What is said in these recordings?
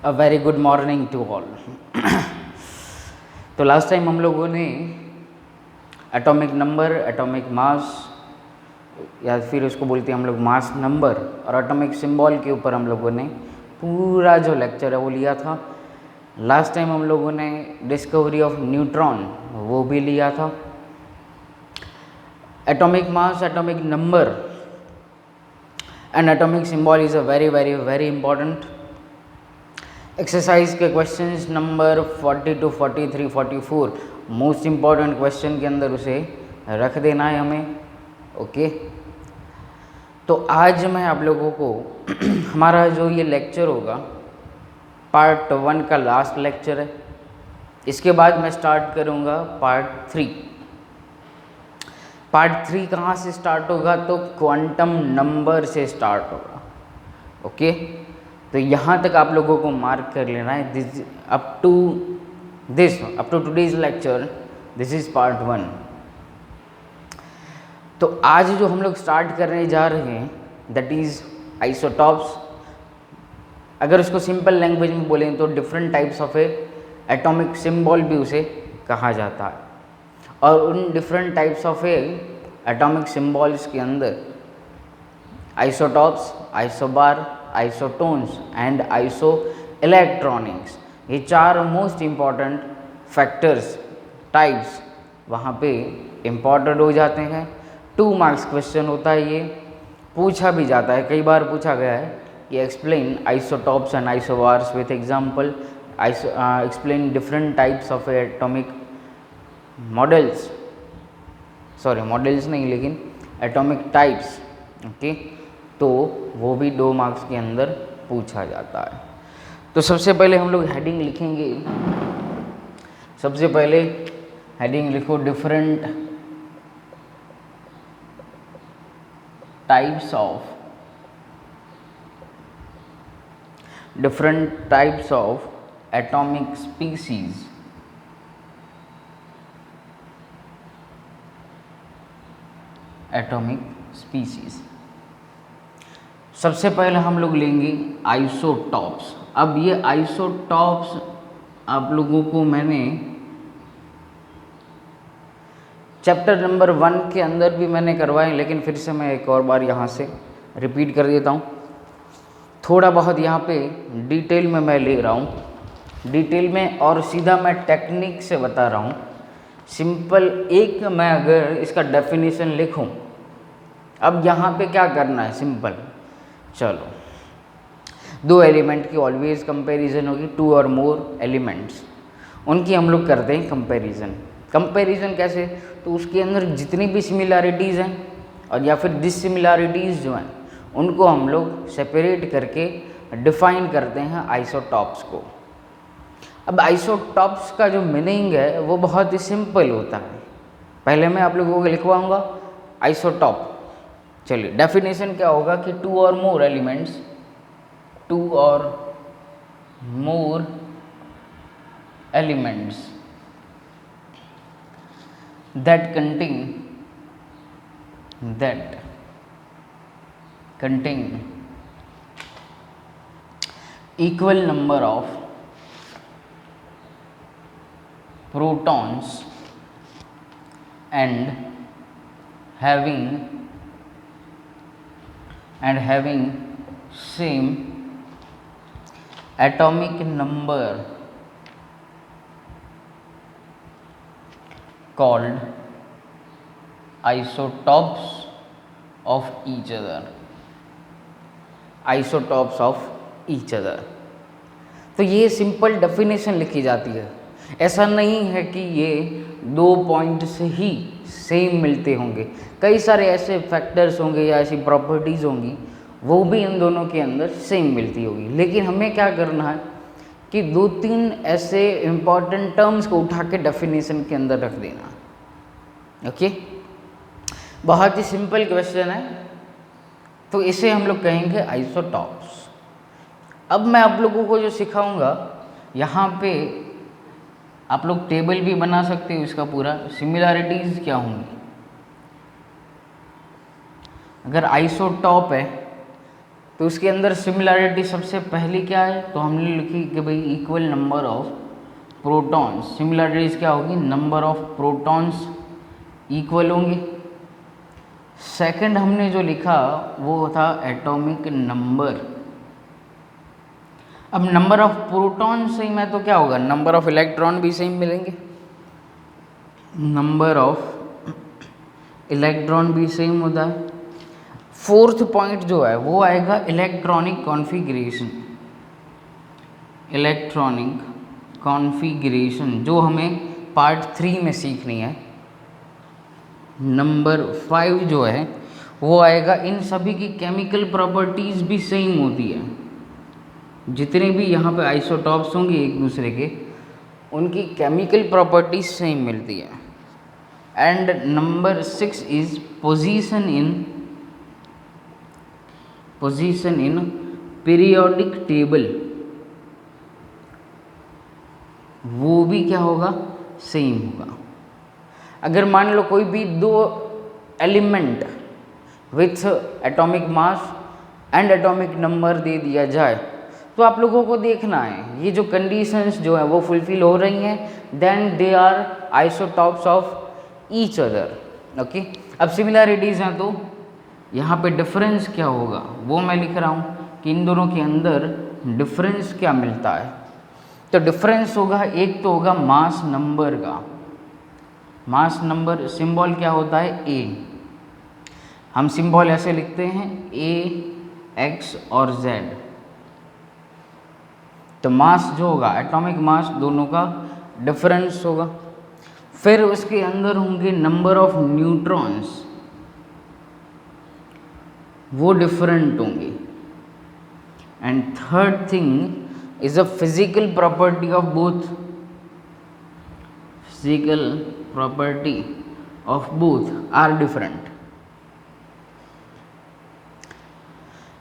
A very good morning to all. तो last time हम लोगों ने एटॉमिक नंबर, एटॉमिक मास या फिर उसको बोलते हैं हम लोग मास नंबर और एटॉमिक सिंबल के ऊपर हम लोगों ने पूरा जो लेक्चर है वो लिया था। लास्ट टाइम हम लोगों ने डिस्कवरी ऑफ न्यूट्रॉन वो भी लिया था। Atomic mass, atomic number and atomic symbol is a very important. Exercise के questions number 40 to 43, 44 most important question के अंदर उसे रख देना है हमें। ओके, तो आज मैं आप लोगों को हमारा जो ये लेक्चर होगा पार्ट 1 का लास्ट लेक्चर है। इसके बाद मैं स्टार्ट करूँगा पार्ट 3। पार्ट 3 कहाँ से स्टार्ट होगा? तो क्वांटम नंबर से स्टार्ट होगा। ओके, तो यहाँ तक आप लोगों को मार्क कर लेना है। This up to today's lecture, this is part 1। तो आज जो हम लोग स्टार्ट करने जा रहे हैं दैट इज आइसोटॉप्स। अगर उसको सिंपल लैंग्वेज में बोलें तो different types of atomic symbol भी उसे कहा जाता है। और उन different types of atomic symbols के अंदर isotopes, isobar, isotones and iso electronics, ये 4 मोस्ट इम्पॉर्टेंट फैक्टर्स, टाइप्स वहाँ पे इम्पॉर्टेंट हो जाते हैं। 2 मार्क्स क्वेश्चन होता है, ये पूछा भी जाता है, कई बार पूछा गया है कि explain isotopes and isobars with example, explain different types of atomic models, sorry models नहीं लेकिन एटॉमिक टाइप्स। ओके, तो वो भी 2 मार्क्स के अंदर पूछा जाता है। तो सबसे पहले हम लोग हेडिंग लिखेंगे। सबसे पहले हेडिंग लिखो different types of atomic species. Atomic species. सबसे पहले हम लोग लेंगे आइसोटॉप्स। अब ये आइसोटॉप्स आप लोगों को मैंने चैप्टर नंबर 1 के अंदर भी मैंने करवाए, लेकिन फिर से मैं एक और बार यहाँ से रिपीट कर देता हूँ। थोड़ा बहुत यहाँ पे डिटेल में मैं ले रहा हूँ, डिटेल में, और सीधा मैं टेक्निक से बता रहा हूँ। सिंपल एक मैं अगर इसका डेफिनेशन लिखूँ, अब यहाँ पे क्या करना है, सिंपल चलो 2 एलिमेंट की ऑलवेज कंपैरिजन होगी, 2 और मोर एलिमेंट्स, उनकी हम लोग करते हैं कंपैरिजन कैसे? तो उसके अंदर जितनी भी सिमिलैरिटीज़ हैं और या फिर डिससिमिलैरिटीज़ जो हैं उनको हम लोग सेपरेट करके डिफाइन करते हैं आइसोटॉप्स को। अब आइसोटॉप्स का जो मीनिंग है वो बहुत ही सिंपल होता है। पहले मैं आप लोगों को लिखवाऊंगा आइसोटॉप। चलिए, डेफिनेशन क्या होगा कि 2 और मोर एलिमेंट्स, 2 और more elements that contain equal number of protons and having same atomic number called isotopes of each other। isotopes of each other। तो ये सिंपल डेफिनेशन लिखी जाती है। ऐसा नहीं है कि ये 2 पॉइंट्स ही सेम मिलते होंगे, कई सारे ऐसे फैक्टर्स होंगे या ऐसी प्रॉपर्टीज़ होंगी वो भी इन दोनों के अंदर सेम मिलती होगी। लेकिन हमें क्या करना है कि 2-3 ऐसे इम्पॉर्टेंट टर्म्स को उठा के डेफिनेशन के अंदर रख देना। ओके, बहुत ही सिंपल क्वेश्चन है, तो इसे हम लोग कहेंगे आइसोटॉप्स। अब मैं आप लोगों को जो सिखाऊंगा, यहाँ पे आप लोग टेबल भी बना सकते हो इसका पूरा, सिमिलैरिटीज़ क्या होंगी। अगर आइसोटॉप है तो उसके अंदर सिमिलैरिटी सबसे पहली क्या है, तो हमने लिखी कि भाई equal number of protons. Similarities क्या होगी, नंबर ऑफ प्रोटॉन्स इक्वल होंगे। सेकंड हमने जो लिखा वो था एटॉमिक नंबर। अब नंबर ऑफ प्रोटॉन सेम है तो क्या होगा, नंबर ऑफ इलेक्ट्रॉन भी सेम मिलेंगे, नंबर ऑफ इलेक्ट्रॉन भी सेम होता है। फोर्थ पॉइंट जो है वो आएगा इलेक्ट्रॉनिक कॉन्फ़िगरेशन। इलेक्ट्रॉनिक कॉन्फ़िगरेशन जो हमें पार्ट 3 में सीखनी है। नंबर 5 जो है वो आएगा, इन सभी की केमिकल प्रॉपर्टीज़ भी सेम होती है। जितने भी यहाँ पे आइसोटॉप्स होंगे एक दूसरे के, उनकी केमिकल प्रॉपर्टीज सेम मिलती है। And number 6 is position in periodic table, वो भी क्या होगा, सेम होगा। अगर मान लो कोई भी दो element with atomic mass and atomic number दे दिया जाए, तो आप लोगों को देखना है ये जो कंडीशंस जो है वो फुलफिल हो रही हैं, then they are isotopes of each other. Okay, अब सिमिलैरिटीज़ हैं तो यहाँ पे डिफरेंस क्या होगा वो मैं लिख रहा हूँ कि इन दोनों के अंदर डिफरेंस क्या मिलता है। तो डिफरेंस होगा, एक तो होगा मास नंबर का। मास नंबर सिंबल क्या होता है, ए। हम सिंबल ऐसे लिखते हैं ए, एक्स और जेड। तो मास जो होगा, एटॉमिक मास दोनों का डिफरेंस होगा। फिर उसके अंदर होंगे नंबर ऑफ न्यूट्रॉन्स, वो डिफरेंट होंगे। And third thing is a physical property of both, physical property of both are different.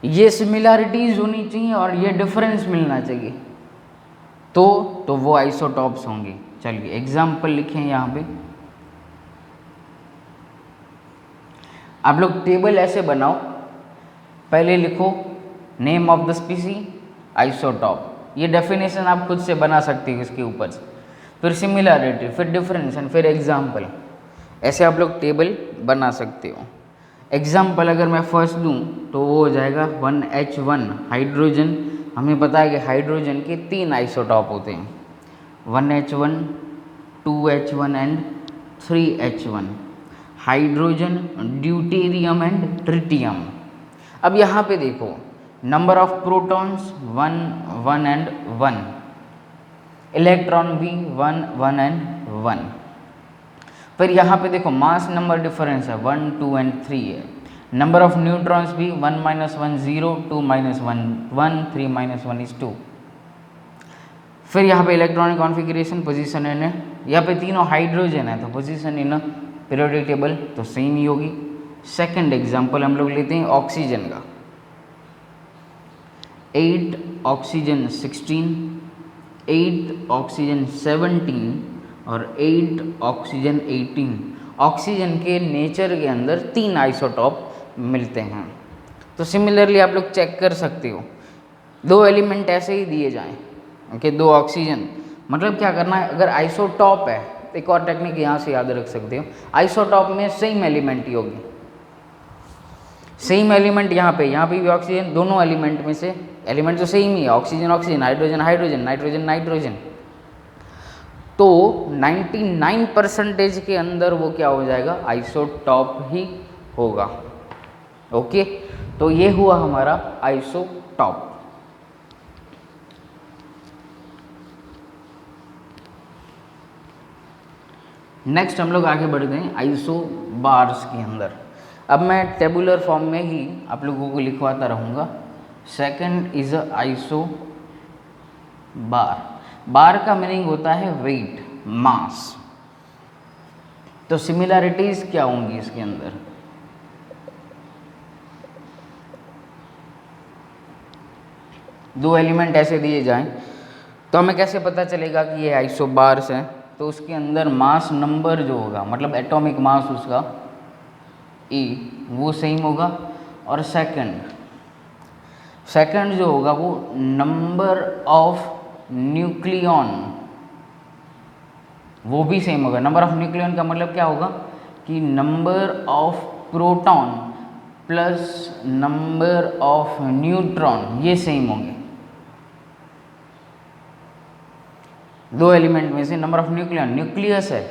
ये सिमिलैरिटीज होनी चाहिए और ये डिफरेंस मिलना चाहिए, तो वो आइसोटॉप्स होंगे। चलिए एग्जाम्पल लिखें यहाँ पे। आप लोग टेबल ऐसे बनाओ, पहले लिखो नेम ऑफ द स्पीसी, आइसोटॉप। ये डेफिनेशन आप खुद से बना सकते हो इसके ऊपर से, फिर सिमिलैरिटी, फिर डिफरेंस एंड फिर एग्जाम्पल। ऐसे आप लोग टेबल बना सकते हो। एग्जाम्पल अगर मैं फर्स्ट दूँ तो वो हो जाएगा 1H1 हाइड्रोजन। हमें पता है कि हाइड्रोजन के 3 आइसोटॉप होते हैं, 1H1, 2H1 and 3H1। Hydrogen, deuterium and tritium. अब यहाँ पे देखो number of protons 1, 1 and 1, electron भी 1, 1 एंड 1। फिर यहाँ पे देखो मास नंबर डिफरेंस है 1, 2 एंड 3 है। नंबर ऑफ न्यूट्रॉन्स भी 1 - 1 0, 2 - 1 1, 3 - 1 is 2। फिर यहाँ पे इलेक्ट्रॉनिक कॉन्फ़िगरेशन, पोजीशन इन, यहाँ पे तीनों हाइड्रोजन है तो पोजीशन इन पीरियोडिक टेबल तो सेम ही होगी। सेकंड एग्जांपल हम लोग लेते हैं ऑक्सीजन का। 8 ऑक्सीजन 16, 8 ऑक्सीजन 17 और 8 ऑक्सीजन 18। ऑक्सीजन के नेचर के अंदर 3 आइसोटॉप मिलते हैं। तो सिमिलरली आप लोग चेक कर सकते हो, 2 एलिमेंट ऐसे ही दिए जाएं, ओके, 2 ऑक्सीजन, मतलब क्या करना है, अगर आइसोटॉप है, एक और टेक्निक यहाँ से याद रख सकते हो, आइसोटॉप में सेम एलिमेंट ही होगी, सेम एलिमेंट यहाँ पे भी ऑक्सीजन, दोनों एलिमेंट में से एलिमेंट तो सेम ही है, oxygen oxygen, hydrogen hydrogen, nitrogen nitrogen. तो 99% के अंदर वो क्या हो जाएगा, आइसोटॉप ही होगा। ओके, तो ये हुआ हमारा आइसोटॉप। नेक्स्ट हम लोग आगे बढ़ते हैं आइसोबार्स के अंदर। अब मैं टेबुलर फॉर्म में ही आप लोगों को लिखवाता रहूँगा। सेकंड इज अ आइसो बार। बार का मीनिंग होता है वेट, मास। तो सिमिलैरिटीज क्या होंगी इसके अंदर, दो एलिमेंट ऐसे दिए जाएं तो हमें कैसे पता चलेगा कि ये आइसोबार्स हैं, तो उसके अंदर मास नंबर जो होगा, मतलब एटॉमिक मास उसका E, वो सेम होगा। और सेकंड सेकंड जो होगा वो नंबर ऑफ न्यूक्लियन, वो भी सेम होगा। नंबर ऑफ न्यूक्लियन का मतलब क्या होगा कि number of proton plus number of neutron ये सेम होंगे। दो एलिमेंट में से नंबर ऑफ न्यूक्लियन, न्यूक्लियस है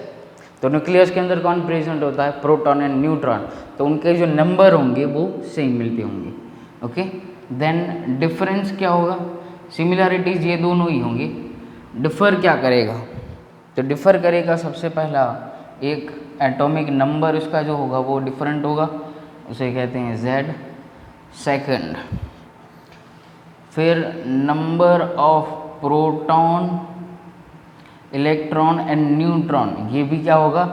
तो न्यूक्लियस के अंदर कौन प्रेजेंट होता है, प्रोटॉन एंड न्यूट्रॉन, तो उनके जो नंबर होंगे वो सेम मिलते होंगे। ओके, देन डिफरेंस क्या होगा, सिमिलैरिटीज ये दोनों ही होंगे। डिफर क्या करेगा, तो डिफर करेगा सबसे पहला एक एटॉमिक नंबर इसका जो होगा वो डिफरेंट होगा, उसे कहते हैं Z। सेकंड, फिर number of proton, electron and neutron ये भी क्या होगा,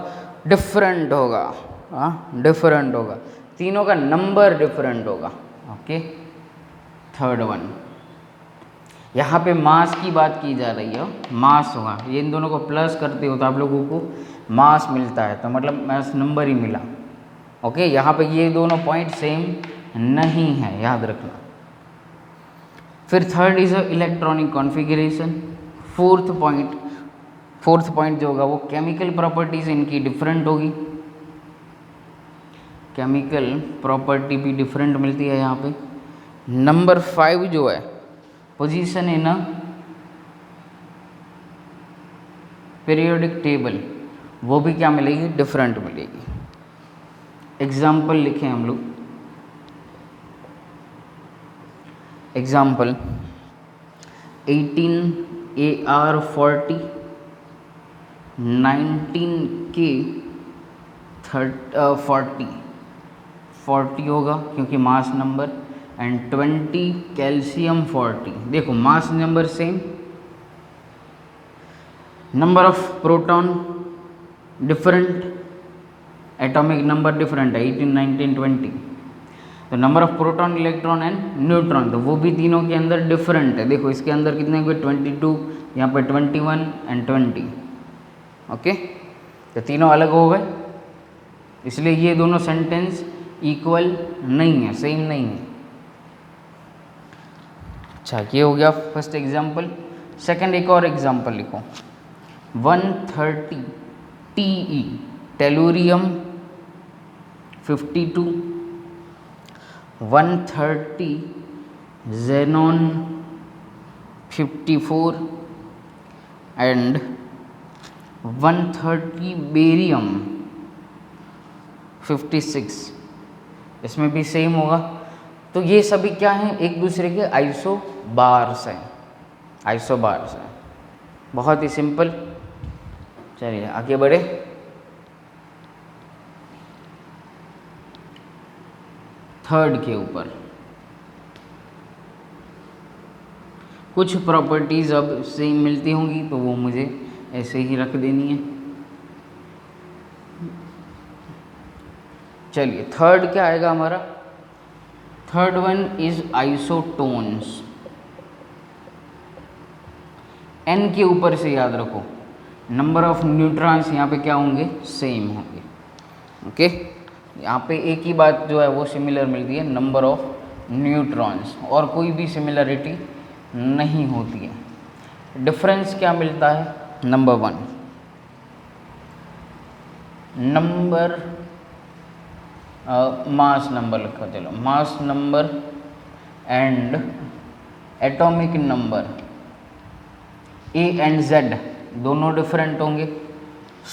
डिफरेंट होगा। डिफरेंट होगा, तीनों का नंबर डिफरेंट होगा। ओके, थर्ड वन, यहाँ पे मास की बात की जा रही है, मास होगा, ये इन दोनों को प्लस करते हो तो आप लोगों को मास मिलता है, तो मतलब मास नंबर ही मिला। ओके, यहाँ पे ये दोनों पॉइंट सेम नहीं है, याद रखना। फिर third is electronic configuration. Fourth point जो होगा वो केमिकल प्रॉपर्टीज इनकी डिफरेंट होगी, केमिकल प्रॉपर्टी भी डिफरेंट मिलती है यहाँ पे। नंबर 5 जो है position in a periodic table, वो भी क्या मिलेगी, डिफरेंट मिलेगी। एग्जाम्पल लिखें हम लोग, एग्जाम्पल 18 AR40, 19K 40 होगा क्योंकि मास नंबर, एंड 20 कैल्शियम 40। देखो mass number same, number of proton different, atomic number different है 18, 19, 20, तो number of proton, electron and neutron तो वो भी तीनों के अंदर डिफरेंट है। देखो इसके अंदर कितने हुए, 22, यहाँ पर 21 एंड 20। ओके, तो तीनों अलग हो गए, इसलिए ये दोनों सेंटेंस इक्वल नहीं है, सेम नहीं है। अच्छा, ये हो गया फर्स्ट एग्जाम्पल। सेकंड एक और एग्जाम्पल लिखो, 130 TE tellurium 52, 130 xenon 54 and 130 barium 56, इसमें भी सेम होगा। तो ये सभी क्या हैं, एक दूसरे के आइसोबार्स हैं, आइसोबार्स हैं, बहुत ही सिंपल। चलिए आगे बढ़े। थर्ड के ऊपर कुछ प्रॉपर्टीज़ अब सेम मिलती होंगी तो वो मुझे ऐसे ही रख देनी है। चलिए थर्ड क्या आएगा हमारा, third one is isotones. N के ऊपर से याद रखो, नंबर ऑफ न्यूट्रॉन्स यहाँ पे क्या होंगे, सेम होंगे। ओके, यहाँ पे एक ही बात जो है वो सिमिलर मिलती है, नंबर ऑफ न्यूट्रॉन्स, और कोई भी सिमिलरिटी नहीं होती है। डिफरेंस क्या मिलता है, नंबर 1 नंबर मास नंबर लिखा, चलो mass number and atomic number A and Z दोनों डिफरेंट होंगे।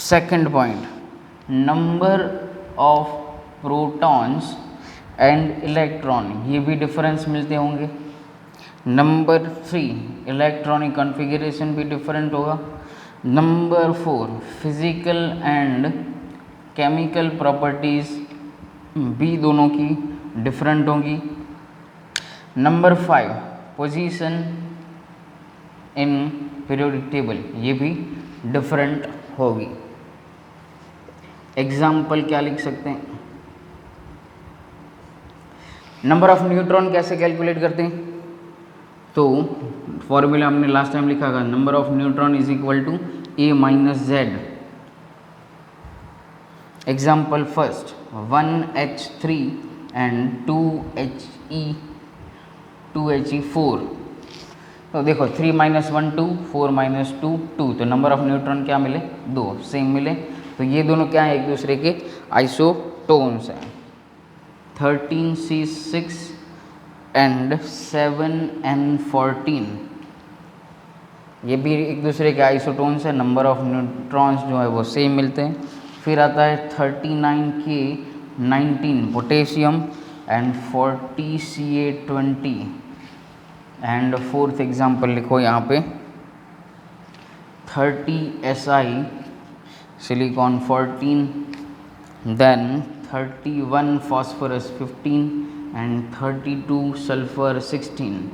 Second point, number of protons and electron ये भी डिफरेंस मिलते होंगे। नंबर 3 इलेक्ट्रॉनिक कॉन्फ़िगरेशन भी डिफरेंट होगा। Number 4 physical and chemical properties भी दोनों की डिफरेंट होंगी। Number 5 position in periodic table ये भी डिफरेंट होगी। एग्जाम्पल क्या लिख सकते हैं, नंबर ऑफ न्यूट्रॉन कैसे कैलकुलेट करते हैं, तो फॉर्मूला हमने लास्ट टाइम लिखा था, number of neutron is equal to A minus Z। Example first 1H3 and 2He 2He4। तो देखो 3 - 1 2, 4 - 2 2, तो नंबर ऑफ न्यूट्रॉन क्या मिले? 2, सेम मिले। तो ये दोनों क्या है? एक दूसरे के आइसोटोन्स हैं। 13C6 एंड 7N14, ये भी एक दूसरे के आइसोटोन्स है, नंबर ऑफ न्यूट्रॉन्स जो है वो सेम मिलते हैं। फिर आता है 39K19 potassium and 40Ca20। And fourth example लिखो यहाँ पे 30Si silicon 14, then 31 phosphorus 15 and 32 sulphur 16।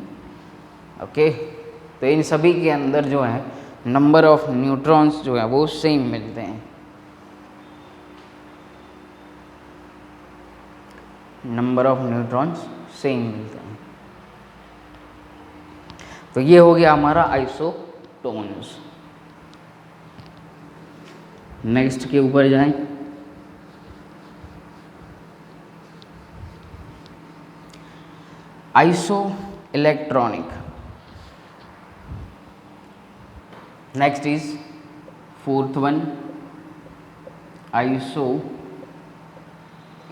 Okay, तो इन सभी के अंदर जो है नंबर ऑफ न्यूट्रॉन्स जो है वो सेम मिलते हैं। नंबर ऑफ न्यूट्रॉन्स सेम मिलते हैं। तो ये हो गया हमारा आइसोटोन्स। नेक्स्ट के ऊपर जाएं। Iso electronic. Next is fourth one, iso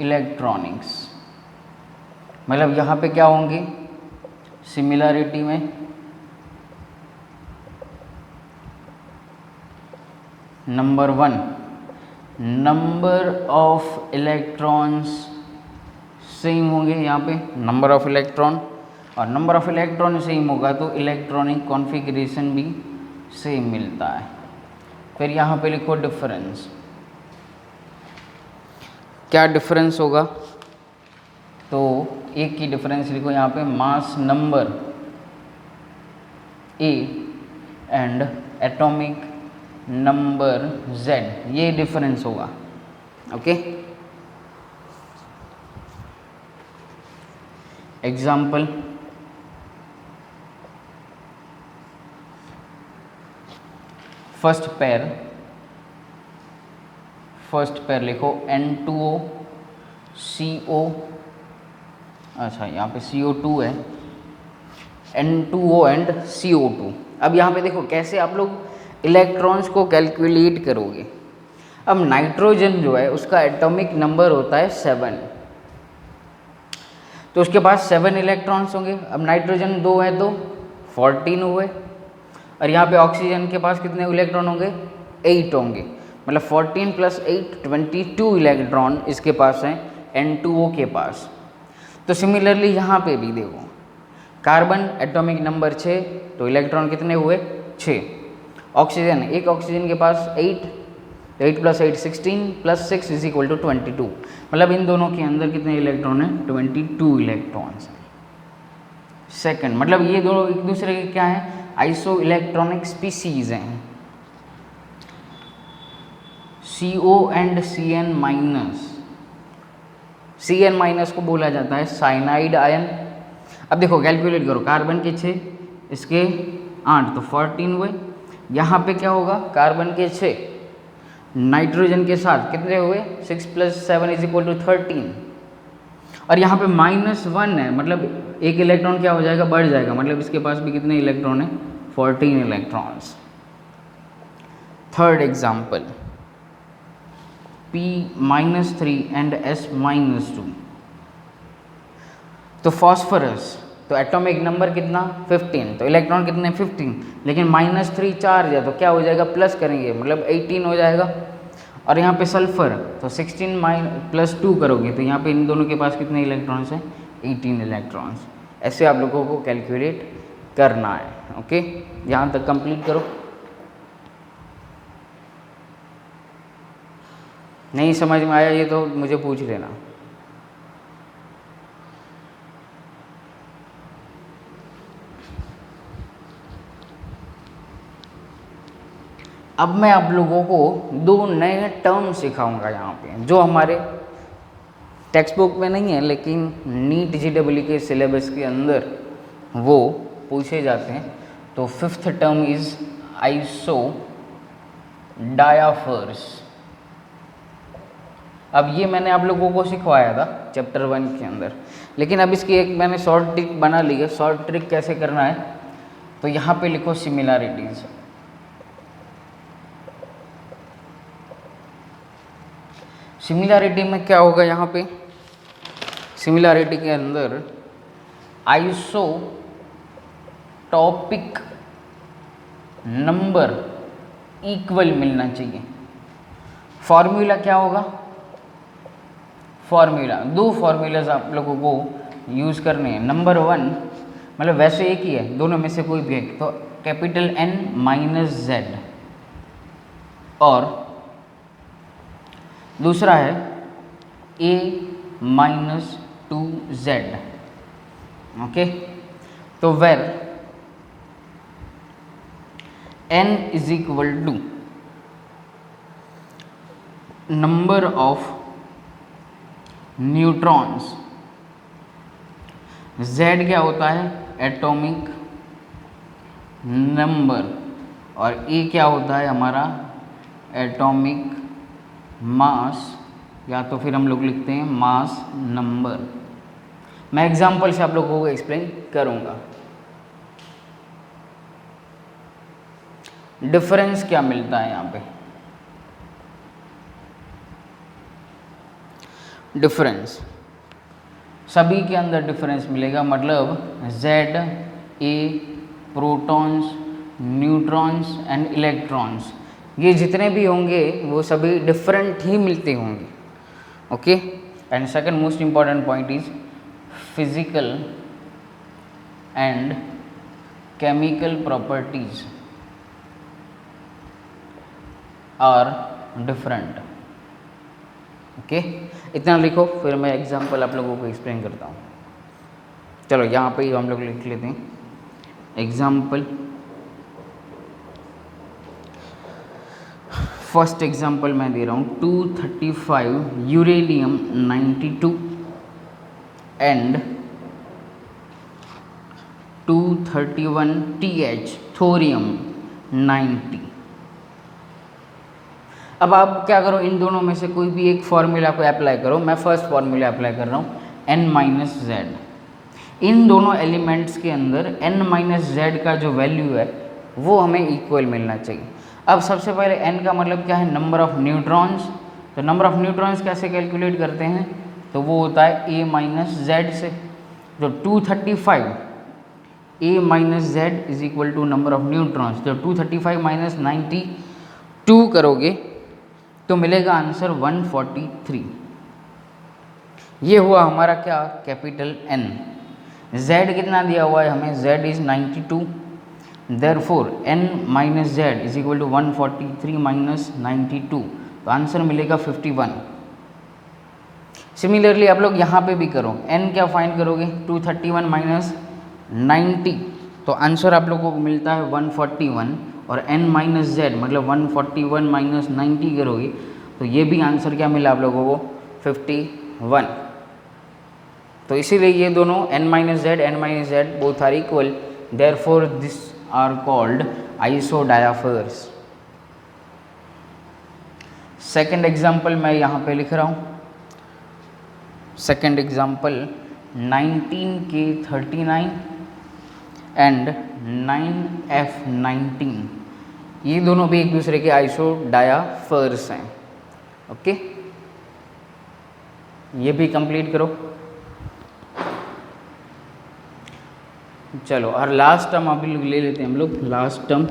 electronics. मतलब यहाँ पे क्या होंगे? सिमिलरिटी में number 1, number of electrons same होंगे यहाँ पे, नंबर ऑफ इलेक्ट्रॉन, और नंबर ऑफ इलेक्ट्रॉन सेम होगा तो इलेक्ट्रॉनिक कॉन्फ़िगरेशन भी सेम मिलता है। फिर यहाँ पे लिखो डिफरेंस। क्या डिफरेंस होगा? तो एक की डिफरेंस लिखो यहाँ पे, mass number A and atomic number Z, ये डिफरेंस होगा। ओके, एग्जाम्पल फर्स्ट पेयर लिखो N2O CO, अच्छा यहाँ पे CO2 है, N2O एंड CO2। अब यहाँ पे देखो कैसे आप लोग इलेक्ट्रॉन्स को कैलकुलेट करोगे। अब नाइट्रोजन जो है उसका एटॉमिक नंबर होता है 7, तो उसके पास 7 इलेक्ट्रॉन्स होंगे। अब नाइट्रोजन 2 है तो 14 हुए, और यहाँ पे ऑक्सीजन के पास कितने इलेक्ट्रॉन होंगे? 8 होंगे। मतलब 14 + 8 22 इलेक्ट्रॉन इसके पास हैं N2O के पास। तो सिमिलरली यहाँ पे भी देखो, कार्बन एटॉमिक नंबर 6, तो इलेक्ट्रॉन कितने हुए? 6। ऑक्सीजन, एक ऑक्सीजन के पास 8, तो 8 + 8 16 + 6 = 22। मतलब इन दोनों के अंदर कितने इलेक्ट्रॉन हैं? 22 इलेक्ट्रॉन्स हैं। सेकंड, मतलब ये दोनों एक दूसरे के क्या हैं? आइसो इलेक्ट्रॉनिक स्पीसीज हैं। CO एंड CN- को बोला जाता है साइनाइड आयन। अब देखो कैलकुलेट करो, कार्बन के 6, इसके 8, तो 14 हुए। यहाँ पे क्या होगा? कार्बन के 6, नाइट्रोजन के साथ कितने हुए? 6 + 7 = 13, और यहाँ पे -1 है, मतलब एक इलेक्ट्रॉन क्या हो जाएगा? बढ़ जाएगा। मतलब इसके पास भी कितने इलेक्ट्रॉन है? 14 electrons. Third example P-3 and S-2। तो फॉस्फोरस, तो एटॉमिक नंबर कितना? 15, तो इलेक्ट्रॉन कितने? 15, लेकिन -3 चार्ज है तो क्या हो जाएगा? प्लस करेंगे, मतलब 18 हो जाएगा। और यहाँ पे सल्फर, तो 16 + 2 करोगे तो यहाँ पे इन दोनों के पास कितने इलेक्ट्रॉन्स हैं? 18 इलेक्ट्रॉन्स। ऐसे आप लोगों को कैलकुलेट करना है। ओके, यहाँ तक कंप्लीट करो। नहीं समझ में आया ये तो मुझे पूछ लेना। अब मैं आप लोगों को 2 नए टर्म सिखाऊंगा यहाँ पे, जो हमारे टेक्स्ट बुक में नहीं है लेकिन नीट JEE के सिलेबस के अंदर वो पूछे जाते हैं। तो फिफ्थ टर्म इज आइसो डायाफर्स। अब ये मैंने आप लोगों को सिखवाया था चैप्टर 1 के अंदर, लेकिन अब इसकी एक मैंने शॉर्ट ट्रिक बना ली है। शॉर्ट ट्रिक कैसे करना है, तो यहाँ पे लिखो सिमिलैरिटीज। सिमिलैरिटी में क्या होगा, यहाँ पे सिमिलैरिटी के अंदर आइसोटॉपिक नंबर इक्वल मिलना चाहिए। फॉर्मूला क्या होगा, फॉर्मूला दो फॉर्मूलाज आप लोगों को यूज़ करने हैं। नंबर 1 मतलब वैसे एक ही है, दोनों में से कोई भी एक, तो कैपिटल N माइनस Z, और दूसरा है A माइनस 2Z। ओके, तो where N is equal to number of neutrons, Z क्या होता है, एटॉमिक नंबर, और A क्या होता है हमारा एटॉमिक मास, या तो फिर हम लोग लिखते हैं मास नंबर। मैं एग्जांपल से आप लोगों को एक्सप्लेन करूंगा। डिफरेंस क्या मिलता है यहाँ पे, डिफरेंस सभी के अंदर डिफरेंस मिलेगा, मतलब Z, A, protons, neutrons and electrons, ये जितने भी होंगे वो सभी डिफरेंट ही मिलते होंगे। Okay, and second most important point is physical and chemical properties are different. Okay, इतना लिखो, फिर मैं एग्जांपल आप लोगों को एक्सप्लेन करता हूँ। चलो यहाँ पे ही हम लोग लिख लेते हैं एग्जांपल। फर्स्ट एग्जांपल मैं दे रहा हूँ 235 यूरेनियम 92 एंड 231 TH थोरियम 90। अब आप क्या करो, इन दोनों में से कोई भी एक फॉर्मूला को अप्लाई करो। मैं फर्स्ट फॉर्मूला अप्लाई कर रहा हूँ N माइनस Z। इन दोनों एलिमेंट्स के अंदर N माइनस Z का जो वैल्यू है वो हमें इक्वल मिलना चाहिए। अब सबसे पहले N का मतलब क्या है, नंबर ऑफ न्यूट्रॉन्स। तो नंबर ऑफ न्यूट्रॉन्स कैसे कैलकुलेट करते हैं, तो वो होता है A माइनस Z से। जो 235 A minus Z is equal to number of neutrons. जब 235 माइनस 92 करोगे तो मिलेगा आंसर 143। ये हुआ हमारा क्या, कैपिटल N। Z कितना दिया हुआ है हमें, Z is 92, therefore N minus Z is equal to 143 minus 92, तो आंसर मिलेगा 51। सिमिलरली आप लोग यहाँ पे भी करो, N क्या फाइंड करोगे, 231 माइनस 90, तो आंसर आप लोगों को मिलता है 141, और N माइनस Z मतलब 141 माइनस 90 करोगे तो ये भी आंसर क्या मिला आप लोगों को, 51। तो इसीलिए ये दोनों N minus Z both are equal, therefore this are called isodiaphers. Second example मैं यहाँ पे लिख रहा हूँ। Second example 19K39 and 9F19, ये दोनों भी एक दूसरे के आइसोडायाफर्स हैं। ओके, ये भी कंप्लीट करो। चलो, और लास्ट टर्म अभी ले लेते हैं हम लोग, लास्ट टर्म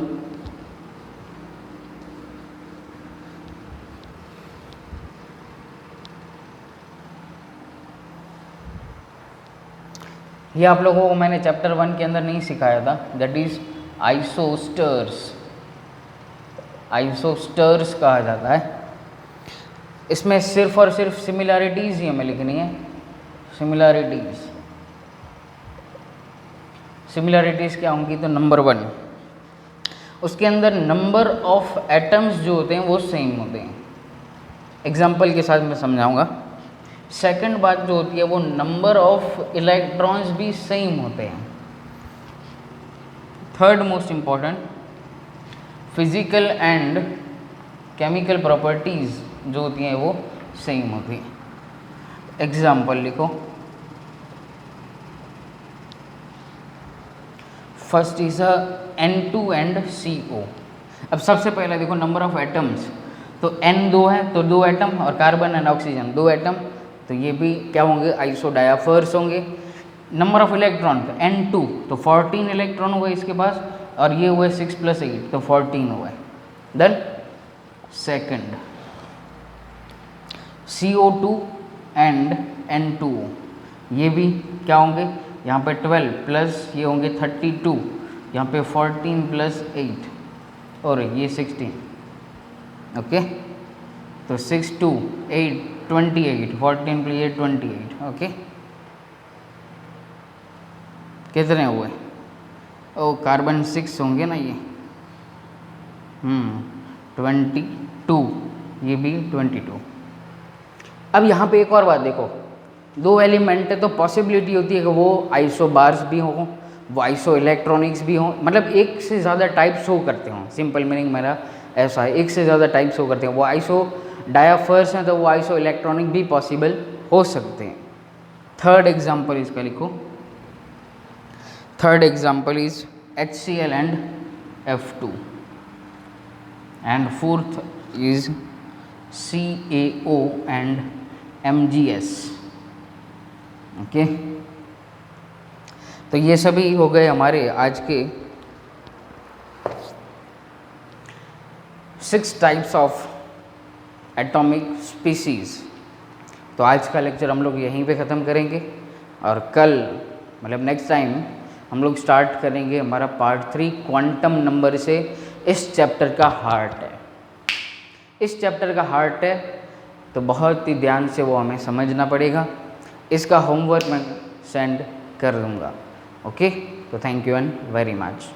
ये आप लोगों को मैंने चैप्टर 1 के अंदर नहीं सिखाया था, दैट इज आइसोस्टर्स। आइसोस्टर्स कहा जाता है। इसमें सिर्फ और सिर्फ सिमिलैरिटीज़ ही हमें लिखनी है, सिमिलैरिटीज़। सिमिलैरिटीज़ क्या होंगी, तो नंबर 1 उसके अंदर नंबर ऑफ एटम्स जो होते हैं वो सेम होते हैं। एग्जाम्पल के साथ मैं समझाऊंगा। सेकंड बात जो होती है वो नंबर ऑफ इलेक्ट्रॉन्स भी सेम होते हैं। Third most important, physical and chemical properties जो होती हैं वो सेम होती है। एग्जाम्पल लिखो, first is N2 and CO। अब सबसे पहले देखो नंबर ऑफ एटम्स, तो N 2 है तो 2 एटम, और कार्बन एंड ऑक्सीजन 2 एटम, तो ये भी क्या होंगे, आइसोडायाफर्स होंगे। नंबर ऑफ इलेक्ट्रॉन तो N2 तो 14 इलेक्ट्रॉन हुए इसके पास, और ये हुए 6 + 8 तो 14 हुए। Then second CO2 and N2O, ये भी क्या होंगे, यहाँ पे 12 प्लस ये होंगे 32, यहाँ पे 14 + 8 और ये 16। ओके, तो 6 2 8 28, 14 + 8 28। ओके, कितने हुए, ओ कार्बन 6 होंगे ना ये, 22, ये भी 22। अब यहाँ पे एक और बात देखो, 2 एलिमेंट है तो पॉसिबिलिटी होती है कि वो आइसोबार्स भी हों, वो आइसो इलेक्ट्रॉनिक्स भी हों, मतलब एक से ज़्यादा टाइप शो करते हों। सिंपल मीनिंग मेरा ऐसा है, एक से ज़्यादा टाइप शो करते हैं। वो आइसो डायाफर्स हैं तो वो आइसो इलेक्ट्रॉनिक भी पॉसिबल हो सकते हैं। थर्ड एग्जाम्पल इसका लिखो, third example is HCl and F2, and fourth is CaO and MgS। Okay, तो ये सभी हो गए हमारे आज के 6 टाइप्स ऑफ एटॉमिक स्पीसीज। तो आज का लेक्चर हम लोग यहीं पे ख़त्म करेंगे, और कल मतलब नेक्स्ट टाइम हम लोग स्टार्ट करेंगे हमारा पार्ट 3 क्वांटम नंबर से। इस चैप्टर का हार्ट है, इस चैप्टर का हार्ट है, तो बहुत ही ध्यान से वो हमें समझना पड़ेगा। इसका होमवर्क मैं सेंड कर दूँगा। ओके, तो thank you and very much.